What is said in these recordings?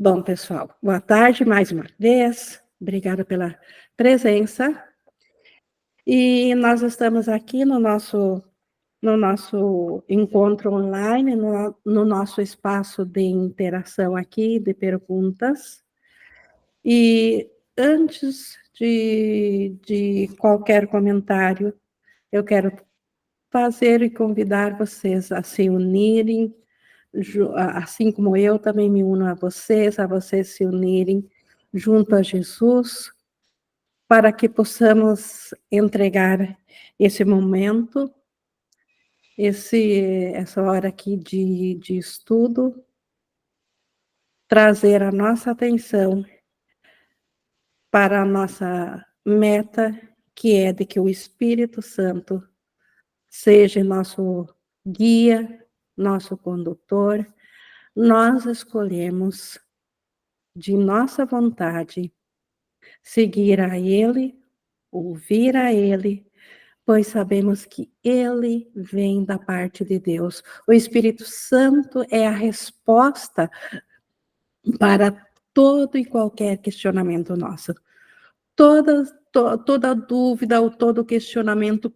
Bom, pessoal, boa tarde mais uma vez. Obrigada pela presença. E nós estamos aqui no nosso encontro online, no nosso espaço de interação aqui, de perguntas. E antes de qualquer comentário, eu quero fazer e convidar vocês a se unirem, assim como eu também me uno a vocês se unirem junto a Jesus, para que possamos entregar esse momento, essa hora aqui de estudo, trazer a nossa atenção para a nossa meta, que é de que o Espírito Santo seja nosso guia, nosso condutor. Nós escolhemos de nossa vontade seguir a Ele, ouvir a Ele, pois sabemos que Ele vem da parte de Deus. O Espírito Santo é a resposta para todo e qualquer questionamento nosso. Toda dúvida ou todo questionamento,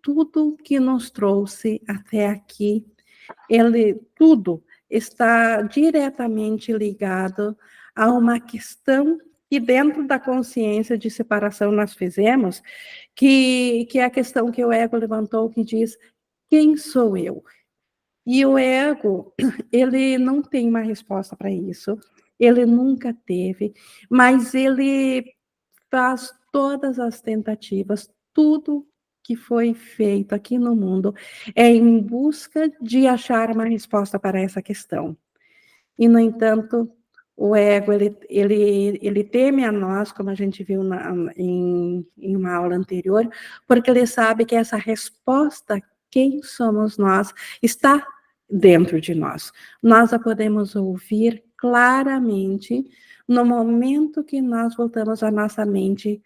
tudo que nos trouxe até aqui, tudo está diretamente ligado a uma questão que dentro da consciência de separação nós fizemos, que é a questão que o ego levantou, que diz, quem sou eu? E o ego, ele não tem uma resposta para isso, ele nunca teve, mas ele faz todas as tentativas, tudo que foi feito aqui no mundo é em busca de achar uma resposta para essa questão. E, no entanto, o ego, ele teme a nós, como a gente viu em uma aula anterior, porque ele sabe que essa resposta, quem somos nós, está dentro de nós. Nós a podemos ouvir claramente no momento que nós voltamos a nossa mente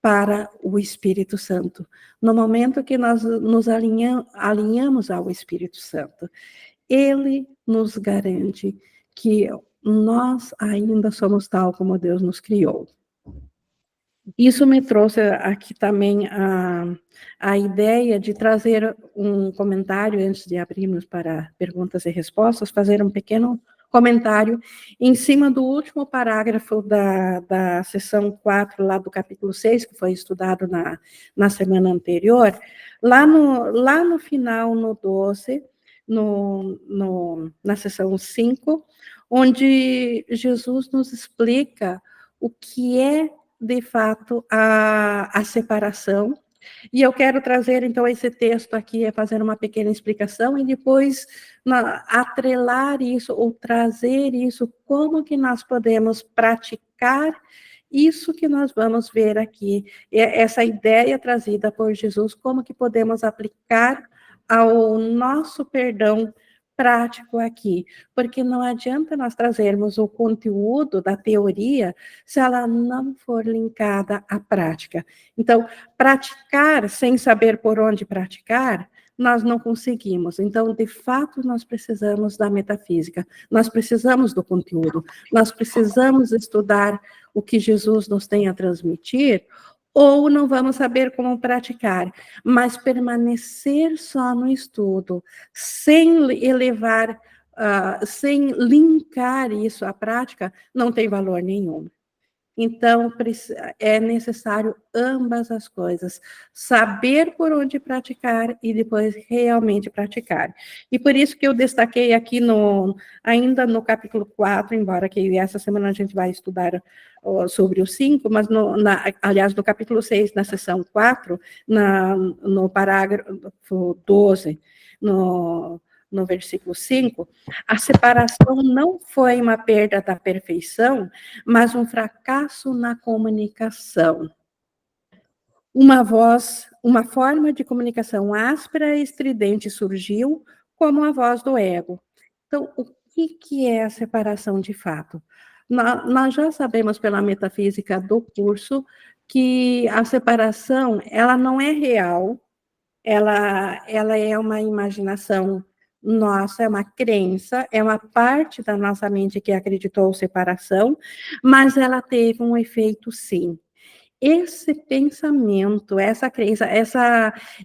para o Espírito Santo, no momento que nós nos alinhamos ao Espírito Santo. Ele nos garante que nós ainda somos tal como Deus nos criou. Isso me trouxe aqui também a ideia de trazer um comentário, antes de abrirmos para perguntas e respostas, fazer um pequeno comentário em cima do último parágrafo da seção 4, lá do capítulo 6, que foi estudado na semana anterior. Lá no final, no 12, na seção 5, onde Jesus nos explica o que é de fato, a separação. E eu quero trazer, então, esse texto aqui, fazer uma pequena explicação, e depois atrelar isso, ou trazer isso, como que nós podemos praticar isso que nós vamos ver aqui. Essa ideia trazida por Jesus, como que podemos aplicar ao nosso perdão prático aqui, porque não adianta nós trazermos o conteúdo da teoria se ela não for linkada à prática. Então, praticar sem saber por onde praticar, nós não conseguimos. Então, de fato, nós precisamos da metafísica, nós precisamos do conteúdo, nós precisamos estudar o que Jesus nos tem a transmitir, ou não vamos saber como praticar, mas permanecer só no estudo, sem elevar, sem linkar isso à prática, não tem valor nenhum. Então, é necessário ambas as coisas, saber por onde praticar e depois realmente praticar. E por isso que eu destaquei aqui ainda no capítulo 4, embora que essa semana a gente vai estudar sobre o 5, mas aliás, no capítulo 6, na seção 4, no parágrafo 12, no versículo 5, a separação não foi uma perda da perfeição, mas um fracasso na comunicação. Uma forma de comunicação áspera e estridente surgiu, como a voz do ego. Então, o que é a separação de fato? Nós já sabemos pela metafísica do curso que a separação, ela não é real, ela é uma imaginação nossa, é uma crença, é uma parte da nossa mente que acreditou separação, mas ela teve um efeito sim. Esse pensamento, essa crença,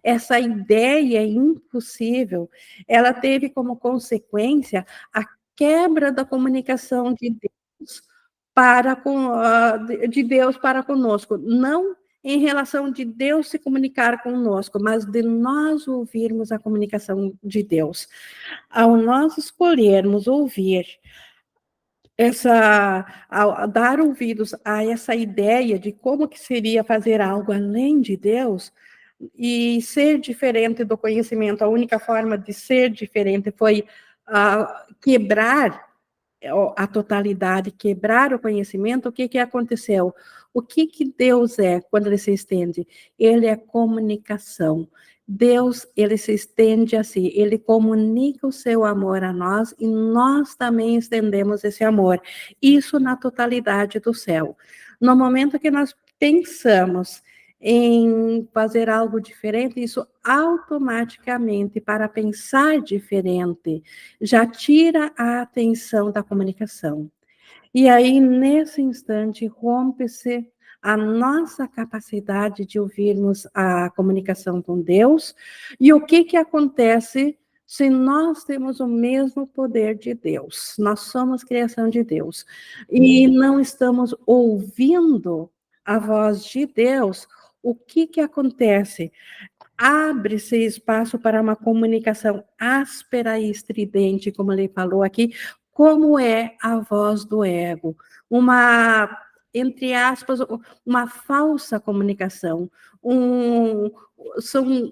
essa ideia impossível, ela teve como consequência a quebra da comunicação de Deus de Deus para conosco, não em relação de Deus se comunicar conosco, mas de nós ouvirmos a comunicação de Deus. Ao nós escolhermos ouvir ao dar ouvidos a essa ideia de como que seria fazer algo além de Deus e ser diferente do conhecimento, a única forma de ser diferente foi quebrar a totalidade, quebrar o conhecimento. O que que aconteceu? O que que Deus é quando ele se estende? Ele é comunicação. Deus, ele se estende assim, ele comunica o seu amor a nós e nós também estendemos esse amor. Isso na totalidade do céu. No momento que nós pensamos em fazer algo diferente, isso automaticamente, para pensar diferente, já tira a atenção da comunicação. E aí, nesse instante, rompe-se a nossa capacidade de ouvirmos a comunicação com Deus. E o que que acontece se nós temos o mesmo poder de Deus? Nós somos criação de Deus e não estamos ouvindo a voz de Deus. O que que acontece? Abre-se espaço para uma comunicação áspera e estridente, como ele falou aqui, como é a voz do ego. Uma, entre aspas, uma falsa comunicação. São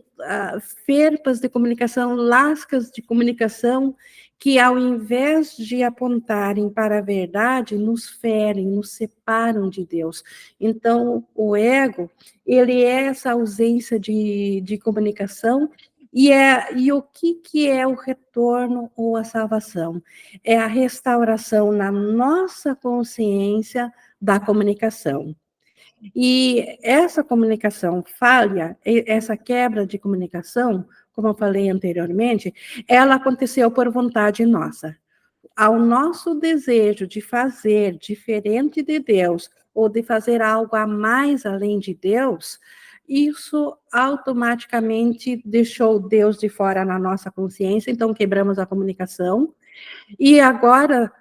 ferpas de comunicação, lascas de comunicação, que ao invés de apontarem para a verdade, nos ferem, nos separam de Deus. Então, o ego, ele é essa ausência de comunicação, e o que é o retorno ou a salvação? É a restauração na nossa consciência da comunicação. E essa comunicação falha, essa quebra de comunicação, como eu falei anteriormente, ela aconteceu por vontade nossa. Ao nosso desejo de fazer diferente de Deus, ou de fazer algo a mais além de Deus, isso automaticamente deixou Deus de fora na nossa consciência, então quebramos a comunicação. E agora,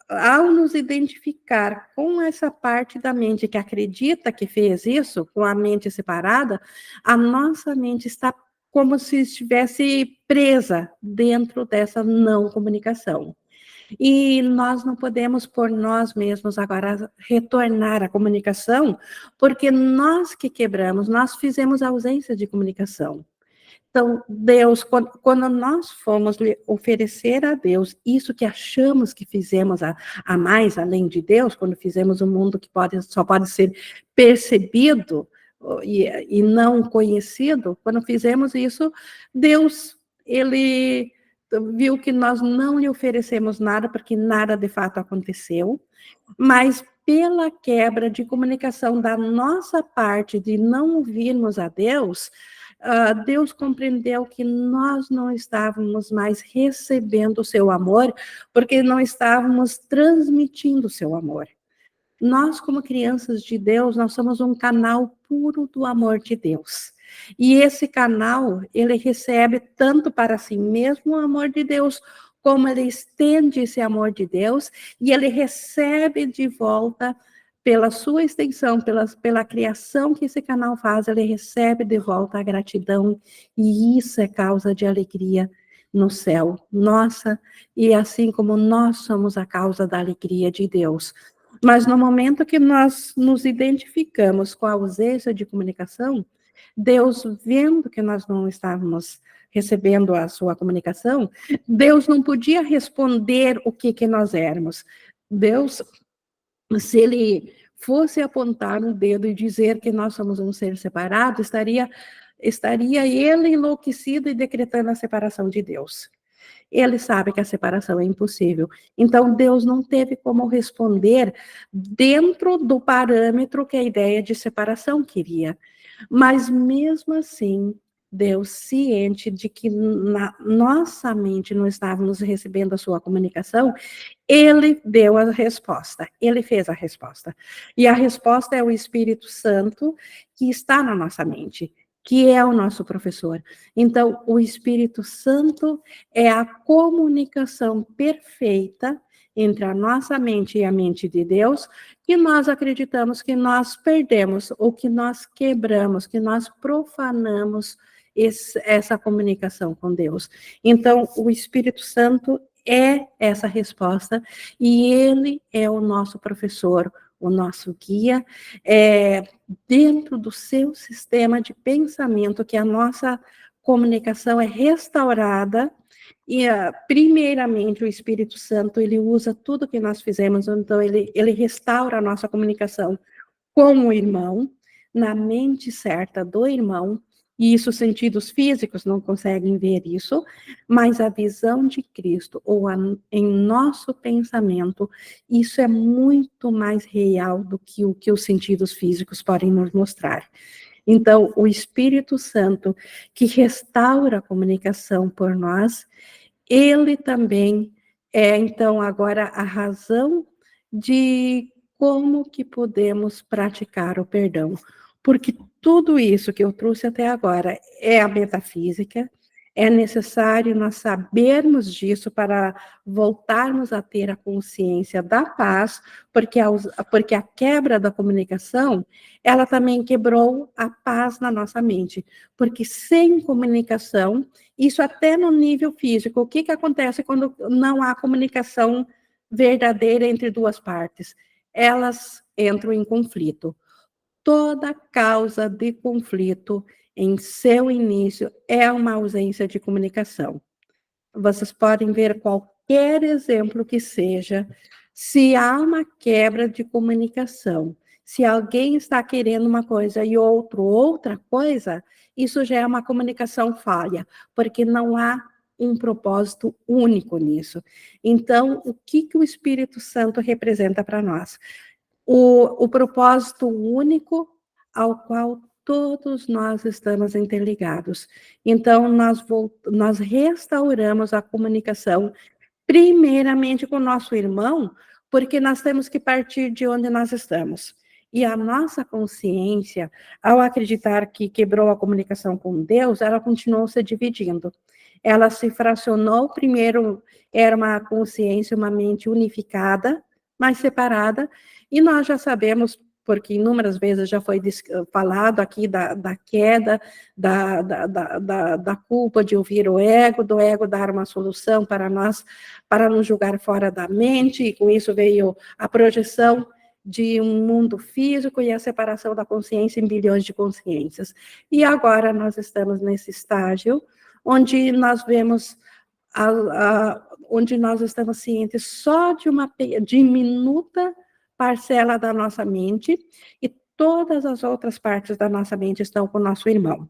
ao nos identificar com essa parte da mente que acredita que fez isso, com a mente separada, a nossa mente está como se estivesse presa dentro dessa não comunicação. E nós não podemos, por nós mesmos, agora retornar à comunicação, porque nós que quebramos, nós fizemos ausência de comunicação. Então, Deus, quando nós fomos oferecer a Deus isso que achamos que fizemos a mais além de Deus, quando fizemos um mundo que só pode ser percebido e não conhecido, quando fizemos isso, Deus, ele viu que nós não lhe oferecemos nada, porque nada de fato aconteceu, mas pela quebra de comunicação da nossa parte, de não ouvirmos a Deus, Deus compreendeu que nós não estávamos mais recebendo o seu amor, porque não estávamos transmitindo o seu amor. Nós, como crianças de Deus, nós somos um canal puro do amor de Deus. E esse canal, ele recebe tanto para si mesmo o amor de Deus, como ele estende esse amor de Deus, e ele recebe de volta pela sua extensão, pela criação que esse canal faz, ele recebe de volta a gratidão, e isso é causa de alegria no céu. Nossa, e assim como nós somos a causa da alegria de Deus. Mas no momento que nós nos identificamos com a ausência de comunicação, Deus, vendo que nós não estávamos recebendo a sua comunicação, Deus não podia responder o que nós éramos. Deus, se ele fosse apontar um dedo e dizer que nós somos um ser separado, estaria ele enlouquecido e decretando a separação de Deus. Ele sabe que a separação é impossível. Então, Deus não teve como responder dentro do parâmetro que a ideia de separação queria. Mas, mesmo assim, Deus, ciente de que na nossa mente não estávamos recebendo a sua comunicação, ele deu a resposta, ele fez a resposta. E a resposta é o Espírito Santo que está na nossa mente, que é o nosso professor. Então, o Espírito Santo é a comunicação perfeita entre a nossa mente e a mente de Deus, que nós acreditamos que nós perdemos, ou que nós quebramos, que nós profanamos essa comunicação com Deus. Então, o Espírito Santo é essa resposta, e ele é o nosso professor, o nosso guia, dentro do seu sistema de pensamento, que a nossa comunicação é restaurada, e primeiramente o Espírito Santo, ele usa tudo que nós fizemos, então ele restaura a nossa comunicação com o irmão, na mente certa do irmão, e isso sentidos físicos não conseguem ver isso, mas a visão de Cristo, ou em nosso pensamento, isso é muito mais real do que o que os sentidos físicos podem nos mostrar. Então, o Espírito Santo, que restaura a comunicação por nós, ele também é, então, agora a razão de como que podemos praticar o perdão. Porque tudo isso que eu trouxe até agora é a metafísica, é necessário nós sabermos disso para voltarmos a ter a consciência da paz, porque a quebra da comunicação, ela também quebrou a paz na nossa mente. Porque sem comunicação, isso até no nível físico, o que acontece quando não há comunicação verdadeira entre duas partes? Elas entram em conflito. Toda causa de conflito, em seu início, é uma ausência de comunicação. Vocês podem ver qualquer exemplo que seja, se há uma quebra de comunicação, se alguém está querendo uma coisa e outro outra coisa, isso já é uma comunicação falha, porque não há um propósito único nisso. Então, o que o Espírito Santo representa para nós? O propósito único ao qual todos nós estamos interligados. Então, nós restauramos a comunicação, primeiramente com o nosso irmão, porque nós temos que partir de onde nós estamos. E a nossa consciência, ao acreditar que quebrou a comunicação com Deus, ela continuou se dividindo. Ela se fracionou, primeiro era uma consciência, uma mente unificada, mas separada, e nós já sabemos, porque inúmeras vezes já foi falado aqui da queda, da culpa de ouvir o ego, do ego dar uma solução para nós, para nos julgar fora da mente, e com isso veio a projeção de um mundo físico e a separação da consciência em bilhões de consciências. E agora nós estamos nesse estágio onde nós vemos onde nós estamos cientes só de uma diminuta parcela da nossa mente, e todas as outras partes da nossa mente estão com o nosso irmão,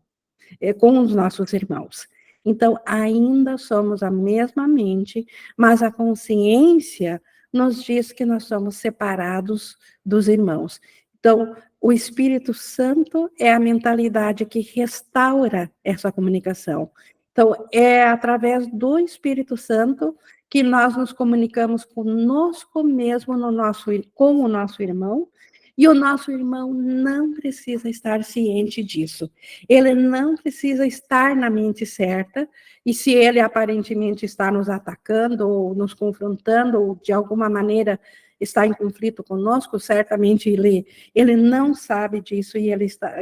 com os nossos irmãos. Então, ainda somos a mesma mente, mas a consciência nos diz que nós somos separados dos irmãos. Então, o Espírito Santo é a mentalidade que restaura essa comunicação. Então, é através do Espírito Santo que nós nos comunicamos conosco mesmo, com o nosso irmão, e o nosso irmão não precisa estar ciente disso. Ele não precisa estar na mente certa, e se ele aparentemente está nos atacando, ou nos confrontando, ou de alguma maneira está em conflito conosco, certamente ele não sabe disso, e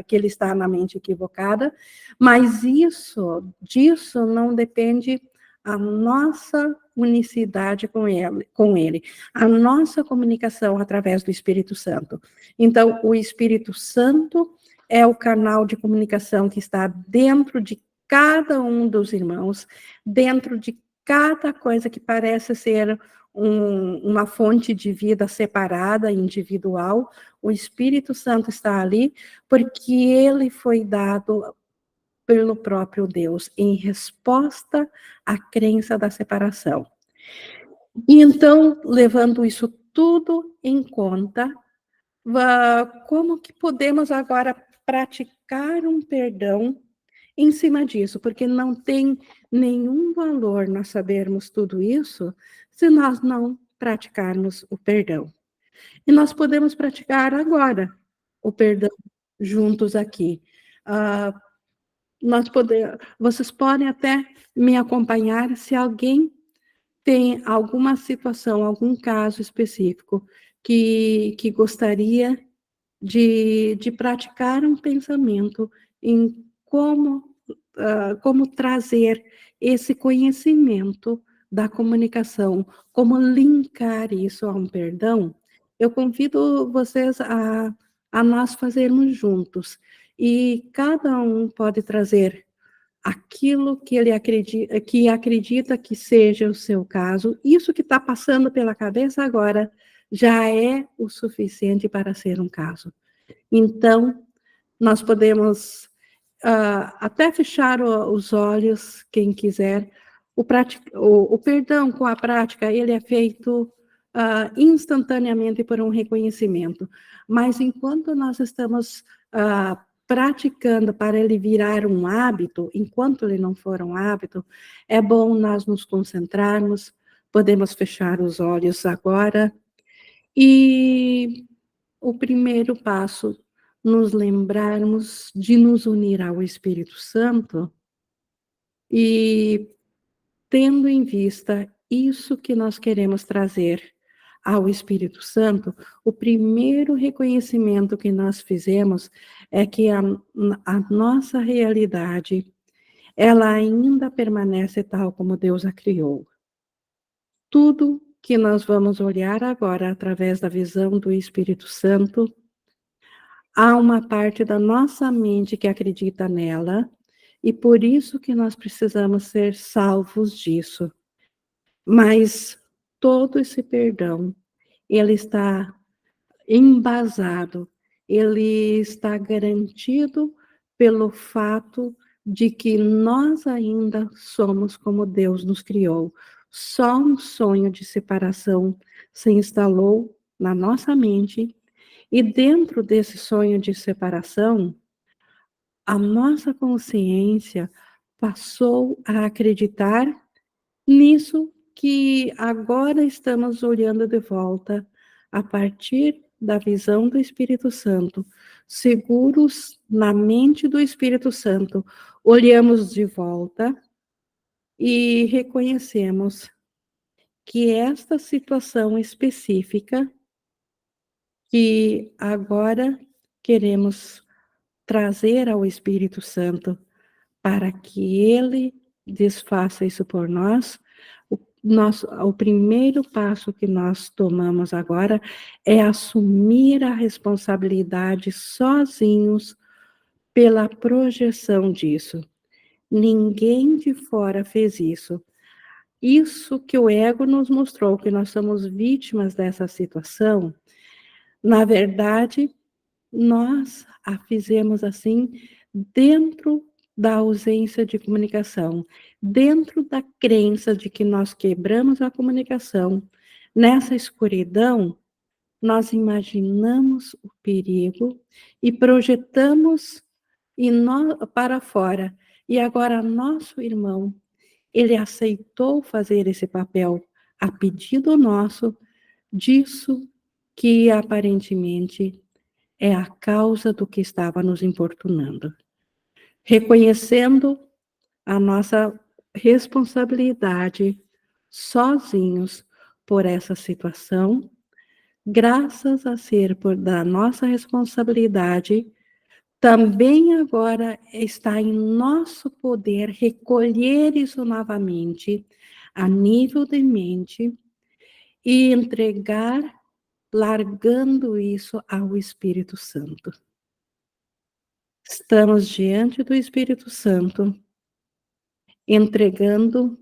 que ele está na mente equivocada, mas disso não depende a nossa unicidade com ele, a nossa comunicação através do Espírito Santo. Então, o Espírito Santo é o canal de comunicação que está dentro de cada um dos irmãos, dentro de cada coisa que parece ser uma fonte de vida separada, individual. O Espírito Santo está ali porque ele foi dado pelo próprio Deus, em resposta à crença da separação. E então, levando isso tudo em conta, como que podemos agora praticar um perdão em cima disso, porque não tem nenhum valor nós sabermos tudo isso se nós não praticarmos o perdão. E nós podemos praticar agora o perdão juntos aqui. Ah, vocês podem até me acompanhar se alguém tem alguma situação, algum caso específico que gostaria de praticar um pensamento em como trazer esse conhecimento da comunicação, como linkar isso a um perdão, eu convido vocês a nós fazermos juntos. E cada um pode trazer aquilo que ele acredita que seja o seu caso. Isso que está passando pela cabeça agora já é o suficiente para ser um caso. Então, nós podemos até fechar os olhos, quem quiser. O perdão com a prática, ele é feito instantaneamente por um reconhecimento. Mas enquanto nós estamos praticando para ele virar um hábito, enquanto ele não for um hábito, é bom nós nos concentrarmos, podemos fechar os olhos agora e o primeiro passo, nos lembrarmos de nos unir ao Espírito Santo e, tendo em vista isso que nós queremos trazer ao Espírito Santo, o primeiro reconhecimento que nós fizemos é que a nossa realidade, ela ainda permanece tal como Deus a criou. Tudo que nós vamos olhar agora através da visão do Espírito Santo, há uma parte da nossa mente que acredita nela, e por isso que nós precisamos ser salvos disso. Mas todo esse perdão, ele está embasado, ele está garantido pelo fato de que nós ainda somos como Deus nos criou. Só um sonho de separação se instalou na nossa mente, e dentro desse sonho de separação, a nossa consciência passou a acreditar nisso que agora estamos olhando de volta, a partir da visão do Espírito Santo, seguros na mente do Espírito Santo, olhamos de volta e reconhecemos que esta situação específica que agora queremos trazer ao Espírito Santo para que ele desfaça isso por nós. O primeiro passo que nós tomamos agora é assumir a responsabilidade sozinhos pela projeção disso. Ninguém de fora fez isso. Isso que o ego nos mostrou, que nós somos vítimas dessa situação, na verdade, nós a fizemos assim dentro da ausência de comunicação, dentro da crença de que nós quebramos a comunicação. Nessa escuridão, nós imaginamos o perigo e projetamos para fora. E agora nosso irmão, ele aceitou fazer esse papel a pedido nosso, disso que aparentemente é a causa do que estava nos importunando. Reconhecendo a nossa responsabilidade sozinhos por essa situação, graças a ser por da nossa responsabilidade, também agora está em nosso poder recolher isso novamente a nível de mente e entregar, largando isso ao Espírito Santo. Estamos diante do Espírito Santo, entregando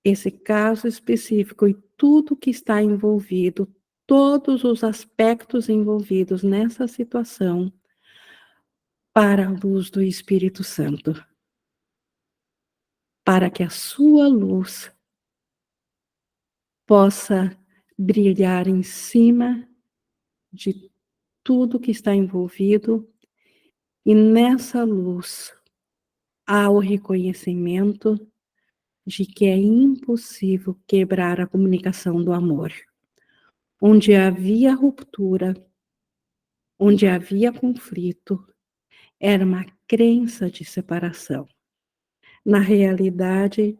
esse caso específico e tudo que está envolvido, todos os aspectos envolvidos nessa situação, para a luz do Espírito Santo, para que a sua luz possa brilhar em cima de tudo que está envolvido, e nessa luz há o reconhecimento de que é impossível quebrar a comunicação do amor. Onde havia ruptura, onde havia conflito, era uma crença de separação. Na realidade,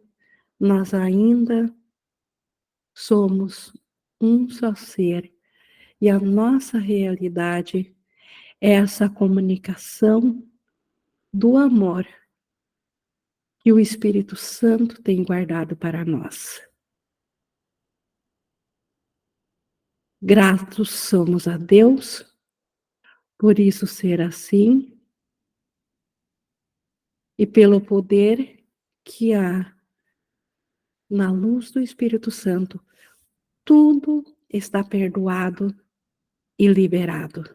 nós ainda somos um só ser, e a nossa realidade é essa comunicação do amor que o Espírito Santo tem guardado para nós. Gratos somos a Deus por isso ser assim e pelo poder que há na luz do Espírito Santo. Tudo está perdoado e liberado.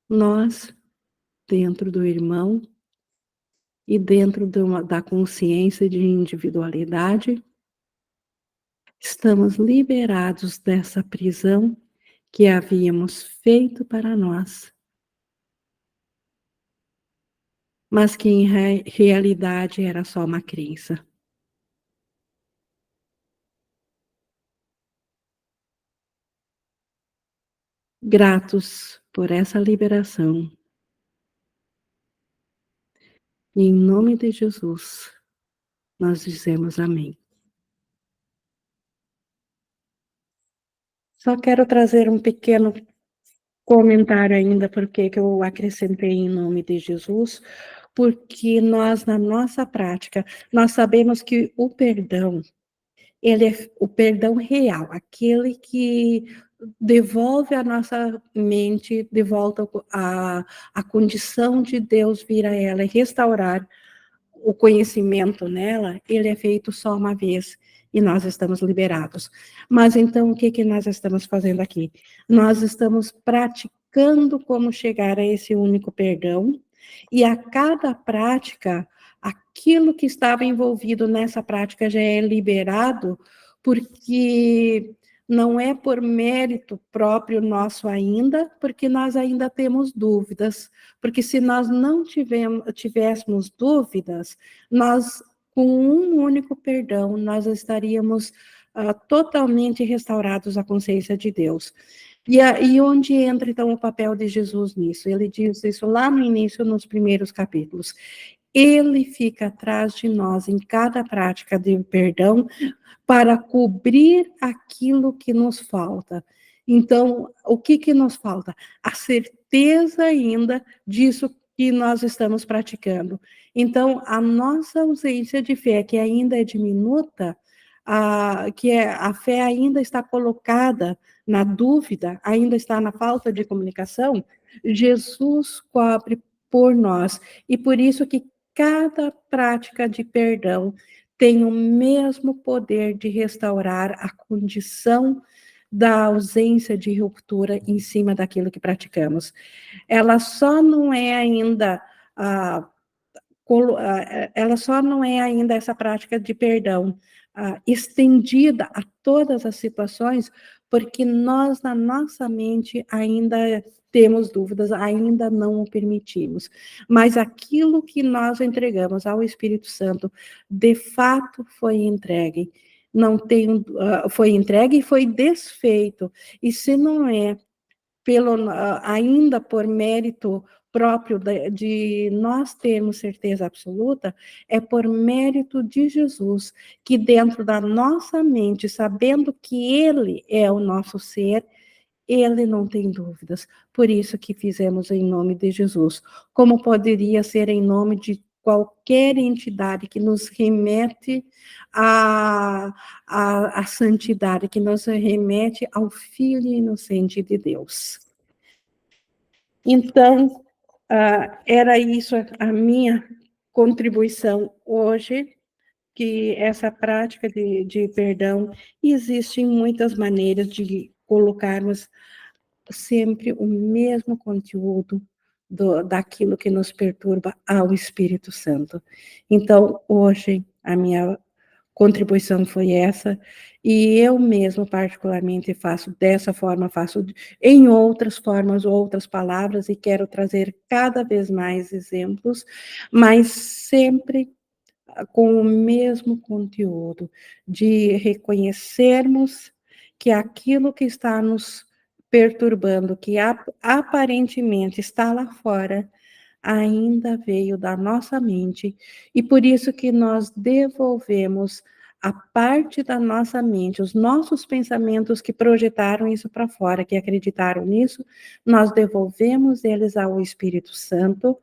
Nós, dentro do irmão e dentro da consciência de individualidade, estamos liberados dessa prisão que havíamos feito para nós, mas que em realidade era só uma crença. Gratos por essa liberação. Em nome de Jesus, nós dizemos amém. Só quero trazer um pequeno comentário ainda, porque que eu acrescentei em nome de Jesus, porque nós, na nossa prática, nós sabemos que o perdão, ele é o perdão real, aquele que devolve a nossa mente de volta a condição de Deus vir a ela e restaurar o conhecimento nela, ele é feito só uma vez e nós estamos liberados. Mas então, o que que nós estamos fazendo aqui? Nós estamos praticando como chegar a esse único perdão, e a cada prática, aquilo que estava envolvido nessa prática já é liberado, porque não é por mérito próprio nosso ainda, porque nós ainda temos dúvidas. Porque se nós não tivéssemos dúvidas, nós, com um único perdão, nós estaríamos totalmente restaurados à consciência de Deus. E onde entra, então, o papel de Jesus nisso? Ele diz isso lá no início, nos primeiros capítulos. Ele fica atrás de nós em cada prática de perdão para cobrir aquilo que nos falta. Então, o que que nos falta? A certeza ainda disso que nós estamos praticando. Então, a nossa ausência de fé, que ainda é diminuta, a fé ainda está colocada na dúvida, ainda está na falta de comunicação, Jesus cobre por nós. E por isso que cada prática de perdão tem o mesmo poder de restaurar a condição da ausência de ruptura em cima daquilo que praticamos. Ela só não é ainda ela só não é ainda essa prática de perdão estendida a todas as situações, porque nós, na nossa mente, ainda temos dúvidas, ainda não o permitimos. Mas aquilo que nós entregamos ao Espírito Santo, de fato foi entregue. Não tem, foi entregue e foi desfeito. E se não é ainda por mérito próprio de nós termos certeza absoluta, é por mérito de Jesus, que dentro da nossa mente, sabendo que Ele é o nosso ser, Ele não tem dúvidas. Por isso que fizemos em nome de Jesus. Como poderia ser em nome de qualquer entidade que nos remete à santidade, que nos remete ao Filho inocente de Deus. Então, era isso a minha contribuição hoje, que essa prática de perdão, existem muitas maneiras de colocarmos sempre o mesmo conteúdo daquilo que nos perturba ao Espírito Santo. Então, hoje, a minha contribuição foi essa, e eu mesmo particularmente faço dessa forma, faço em outras formas, outras palavras, e quero trazer cada vez mais exemplos, mas sempre com o mesmo conteúdo, de reconhecermos que aquilo que está nos perturbando, que aparentemente está lá fora, ainda veio da nossa mente, e por isso que nós devolvemos a parte da nossa mente, os nossos pensamentos que projetaram isso para fora, que acreditaram nisso, nós devolvemos eles ao Espírito Santo,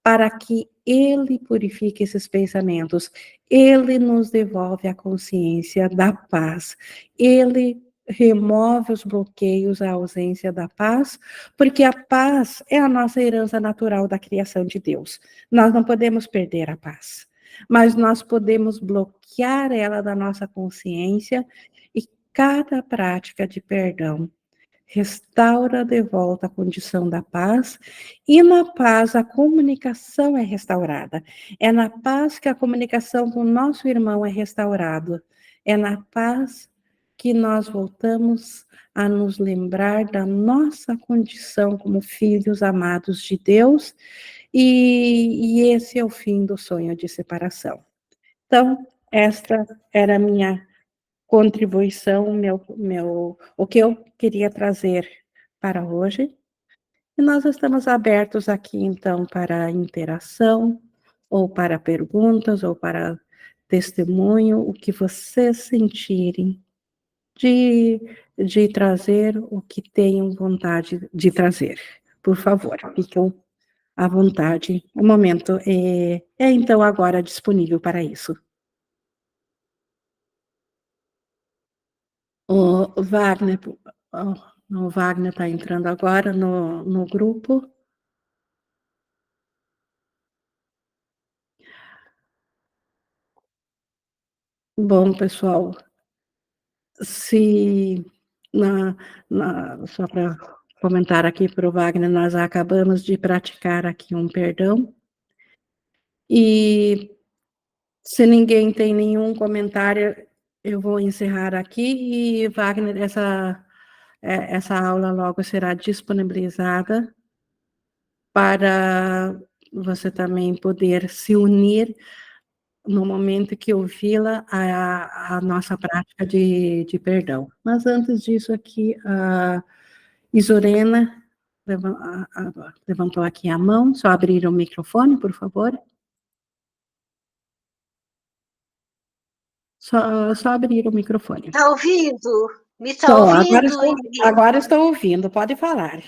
para que ele purifique esses pensamentos, ele nos devolve a consciência da paz, ele remove os bloqueios, a ausência da paz, porque a paz é a nossa herança natural da criação de Deus. Nós não podemos perder a paz, mas nós podemos bloquear ela da nossa consciência, e cada prática de perdão restaura de volta a condição da paz, e na paz a comunicação é restaurada. É na paz que a comunicação com o nosso irmão é restaurada. É na paz que nós voltamos a nos lembrar da nossa condição como filhos amados de Deus, e esse é o fim do sonho de separação. Então, esta era a minha contribuição, o que eu queria trazer para hoje. E nós estamos abertos aqui, então, para interação, ou para perguntas, ou para testemunho, o que vocês sentirem de, de trazer o que tenham vontade de trazer. Por favor, fiquem à vontade. O momento é então agora disponível para isso. O Wagner, o Wagner está entrando agora no grupo. Bom, pessoal, se só para comentar aqui para o Wagner, nós acabamos de praticar aqui um perdão, e se ninguém tem nenhum comentário, eu vou encerrar aqui, e Wagner, essa aula logo será disponibilizada para você também poder se unir no momento que ouvi-la a nossa prática de perdão. Mas antes disso aqui, a Isorena levantou aqui a mão, só abrir o microfone, por favor. Só abrir o microfone. Está ouvindo? Me está ouvindo, agora estou ouvindo, pode falar.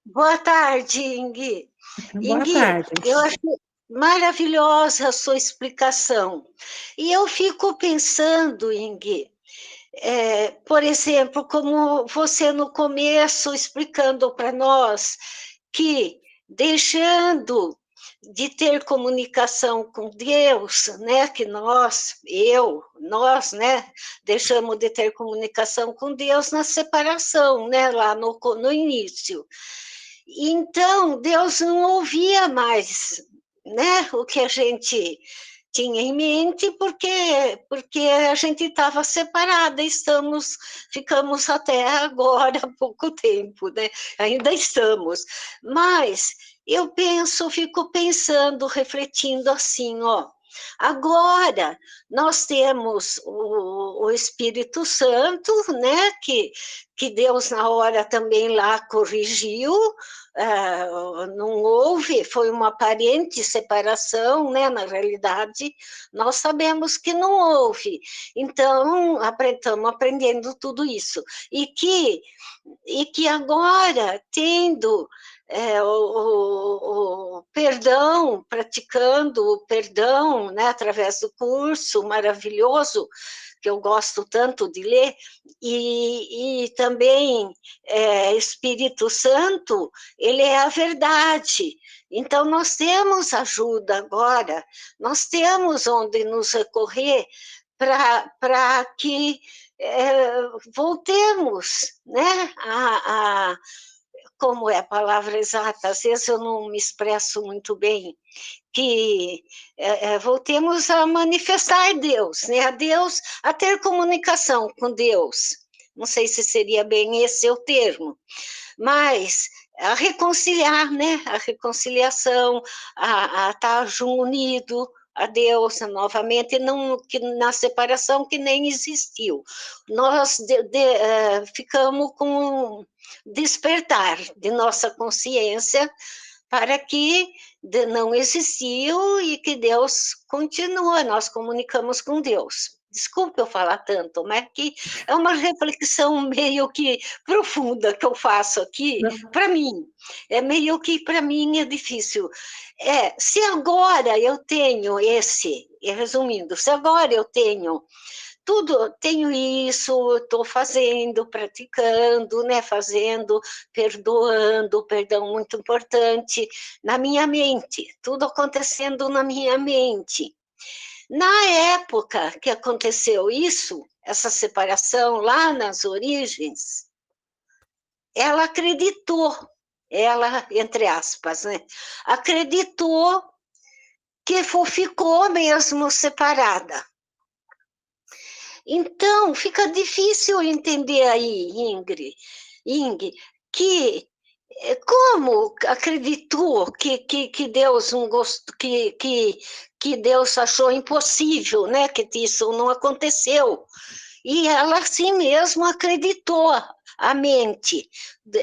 Boa tarde, Ingui. Boa tarde. Eu acho maravilhosa a sua explicação. E eu fico pensando, Ingui, por exemplo, como você no começo explicando para nós que deixando de ter comunicação com Deus, né, que nós, né, deixamos de ter comunicação com Deus na separação, né, lá no início. Então, Deus não ouvia mais, né, o que a gente tinha em mente, porque a gente estava separada, ficamos até agora há pouco tempo, né? Ainda estamos. Mas eu fico pensando, refletindo assim, ó. Agora, nós temos o Espírito Santo, né, que Deus na hora também lá corrigiu, não houve, foi uma aparente separação, né, na realidade, nós sabemos que não houve, então, estamos aprendendo tudo isso, e que agora, tendo o perdão, praticando o perdão, né, através do curso maravilhoso, que eu gosto tanto de ler, e também Espírito Santo, ele é a verdade. Então, nós temos ajuda agora, nós temos onde nos recorrer para que voltemos, né, como é a palavra exata, às vezes eu não me expresso muito bem, que voltemos a manifestar Deus, né? A ter comunicação com Deus. Não sei se seria bem esse o termo, mas a reconciliar, né? A reconciliação, a estar unido a Deus novamente, não que na separação que nem existiu. Nós ficamos com despertar de nossa consciência para que não existiu e que Deus continua, nós comunicamos com Deus. Desculpe eu falar tanto, mas que é uma reflexão meio que profunda que eu faço aqui, para mim. É meio que para mim é difícil. Se agora eu tenho resumindo, se agora eu tenho tudo, tenho isso, estou fazendo, praticando, né? Fazendo, perdoando, perdão muito importante, na minha mente, tudo acontecendo na minha mente. Na época que aconteceu isso, essa separação lá nas origens, ela acreditou, entre aspas, né? Acreditou que ficou mesmo separada. Então, fica difícil entender aí, Ingrid, que como acreditou que Deus não gostou, que Deus achou impossível, né, que isso não aconteceu. E ela assim mesmo acreditou, a mente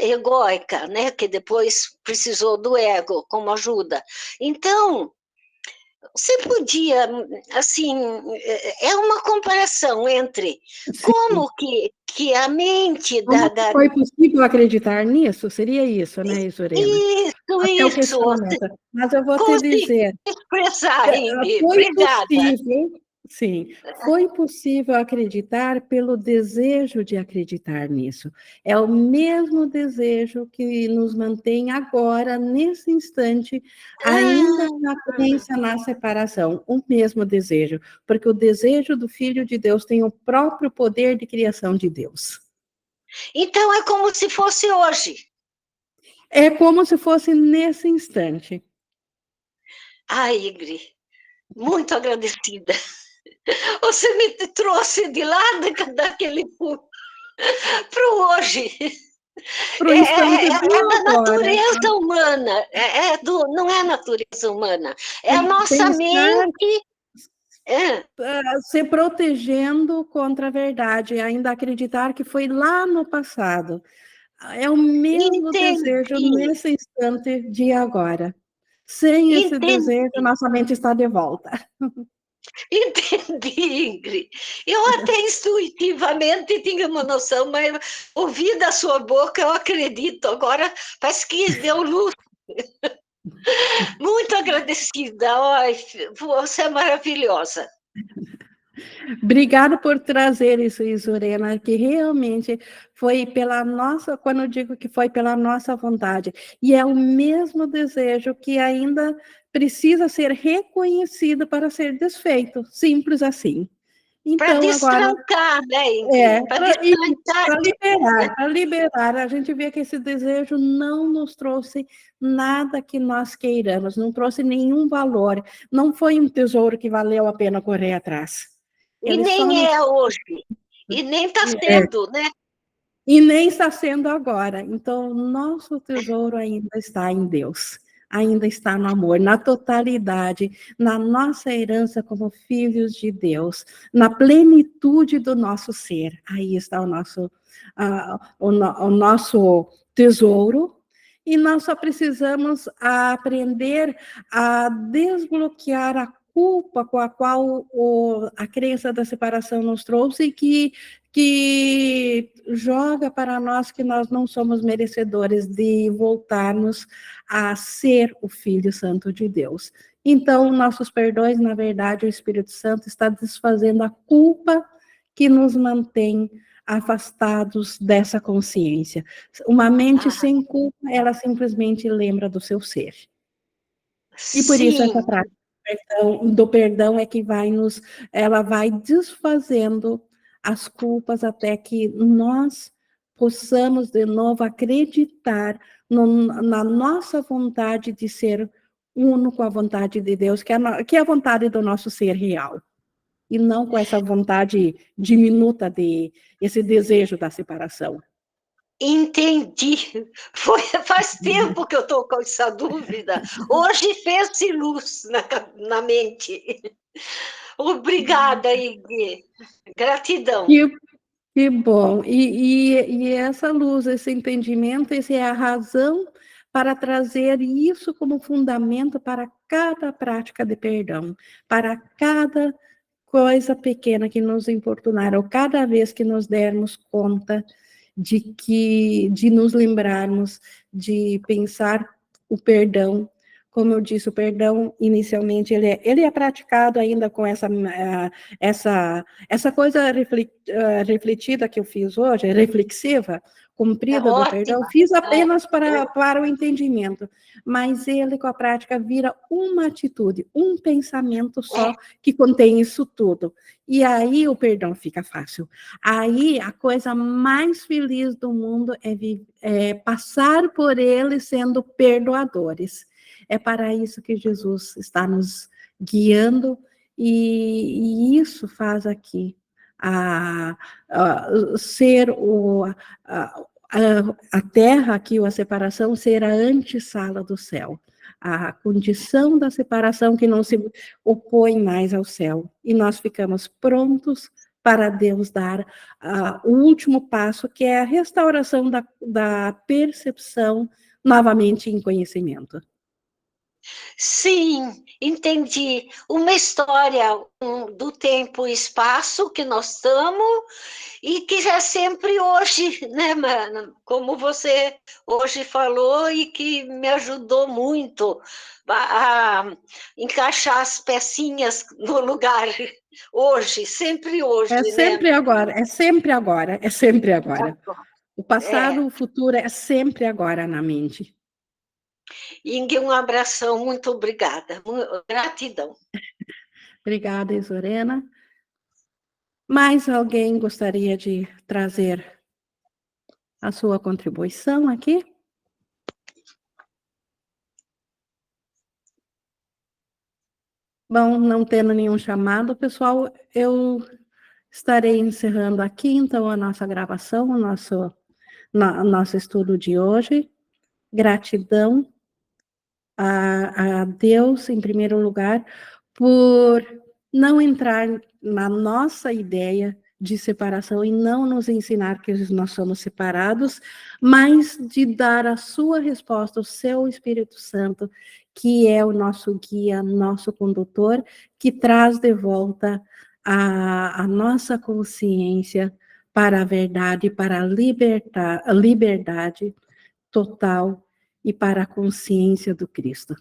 egóica, né, que depois precisou do ego como ajuda. Então, você podia, assim, é uma comparação entre como que a mente Como foi possível acreditar nisso? Seria isso, né, Isurena? Até o Isso. questionamento. Mas eu vou te Consegui dizer, expressar, Ingrid. foi Obrigada. possível, sim, foi possível acreditar pelo desejo de acreditar nisso. É o mesmo desejo que nos mantém agora, nesse instante, ainda na crença na separação, o mesmo desejo, porque o desejo do Filho de Deus tem o próprio poder de criação de Deus. Então, é como se fosse hoje. É como se fosse nesse instante. Ai, Ingrid, muito agradecida. Você me trouxe de lá daquele para o hoje. Para o instante Da agora. natureza humana. Não é a natureza humana. É a nossa mente. Se protegendo contra a verdade, ainda acreditar que foi lá no passado. É o mesmo desejo nesse instante de agora. Sem esse desejo, nossa mente está de volta. Entendi, Ingrid. Eu até intuitivamente tinha uma noção, mas ouvi da sua boca, eu acredito. Agora parece que deu luz. Muito agradecida. Ai, você é maravilhosa. Obrigada por trazer isso, Isurena, que realmente foi pela nossa, quando eu digo que foi pela nossa vontade, e é o mesmo desejo que ainda precisa ser reconhecido para ser desfeito, simples assim. Para Então, destrancar, né, Ingrid? Para liberar, a gente vê que esse desejo não nos trouxe nada que nós queiramos, não trouxe nenhum valor, não foi um tesouro que valeu a pena correr atrás. E nem é hoje, e nem está sendo, né? E nem está sendo agora. Então, nosso tesouro ainda está em Deus, ainda está no amor, na totalidade, na nossa herança como filhos de Deus, na plenitude do nosso ser. Aí está o nosso tesouro. E nós só precisamos aprender a desbloquear a culpa com a qual a crença da separação nos trouxe e que joga para nós que nós não somos merecedores de voltarmos a ser o Filho Santo de Deus. Então, nossos perdões, na verdade, o Espírito Santo está desfazendo a culpa que nos mantém afastados dessa consciência. Uma mente sem culpa, ela simplesmente lembra do seu ser. E por isso essa prática do perdão é que ela vai desfazendo as culpas até que nós possamos de novo acreditar na nossa vontade de ser uno com a vontade de Deus, que é a vontade do nosso ser real, e não com essa vontade diminuta, esse desejo da separação. Entendi. Faz tempo que eu estou com essa dúvida. Hoje fez-se luz na mente. Obrigada, Iggy. Gratidão. Que bom. E essa luz, esse entendimento, essa é a razão para trazer isso como fundamento para cada prática de perdão, para cada coisa pequena que nos importunar, ou cada vez que nos dermos conta de nos lembrarmos de pensar o perdão. Como eu disse, o perdão, inicialmente, ele é praticado ainda com essa coisa refletida que eu fiz hoje, reflexiva, cumprida do perdão, fiz apenas para o entendimento, mas ele, com a prática, vira uma atitude, um pensamento só que contém isso tudo. E aí o perdão fica fácil. Aí a coisa mais feliz do mundo é passar por ele sendo perdoadores. É para isso que Jesus está nos guiando, e isso faz aqui ser a terra aqui, a separação, ser a antessala do céu. A condição da separação que não se opõe mais ao céu. E nós ficamos prontos para Deus dar o último passo, que é a restauração da percepção novamente em conhecimento. Sim, entendi. Uma história do tempo e espaço que nós estamos e que é sempre hoje, né, mano? Como você hoje falou e que me ajudou muito a encaixar as pecinhas no lugar hoje, sempre hoje, né? Sempre agora, é sempre agora, é sempre agora. O passado, o futuro é sempre agora na mente. Inge, um abração, muito obrigada. Gratidão. Obrigada, Isorena. Mais alguém gostaria de trazer a sua contribuição aqui? Bom, não tendo nenhum chamado, pessoal, eu estarei encerrando aqui, então, a nossa gravação, o nosso estudo de hoje. Gratidão a Deus, em primeiro lugar, por não entrar na nossa ideia de separação e não nos ensinar que nós somos separados, mas de dar a sua resposta, o seu Espírito Santo, que é o nosso guia, nosso condutor, que traz de volta a nossa consciência para a verdade, para a liberdade total e para a consciência do Cristo.